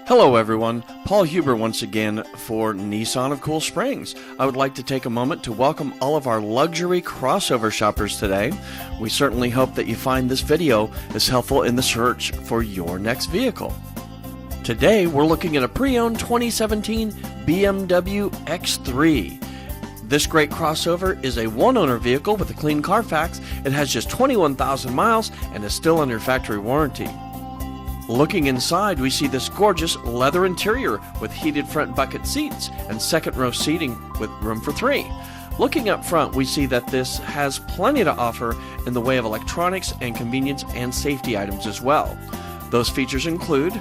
Hello everyone, Paul Huber once again for Nissan of Cool Springs. I would like to take a moment to welcome all of our luxury crossover shoppers today. We certainly hope that you find this video as helpful in the search for your next vehicle. Today we're looking at a pre-owned 2017 BMW X3. This great crossover is a one-owner vehicle with a clean Carfax. It has just 21,000 miles and is still under factory warranty. Looking inside, we see this gorgeous leather interior with heated front bucket seats and second row seating with room for three. Looking up front, we see that this has plenty to offer in the way of electronics and convenience and safety items as well. Those features include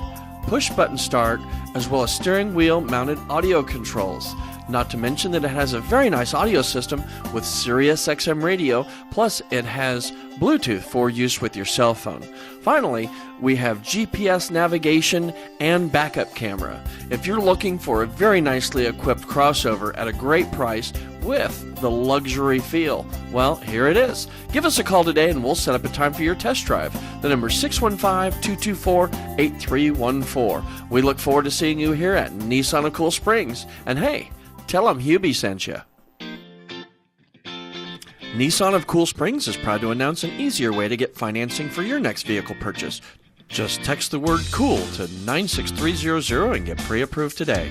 push button start as well as steering wheel mounted audio controls. Not to mention that it has a very nice audio system with SiriusXM Radio, plus it has Bluetooth for use with your cell phone. Finally, we have GPS navigation and backup camera. If you're looking for a very nicely equipped crossover at a great price with the luxury feel, well, here it is. Give us a call today and we'll set up a time for your test drive. The number is 615-224-8314. We look forward to seeing you here at Nissan of Cool Springs. And hey, tell them Hubie sent you. Nissan of Cool Springs is proud to announce an easier way to get financing for your next vehicle purchase. Just text the word COOL to 96300 and get pre-approved today.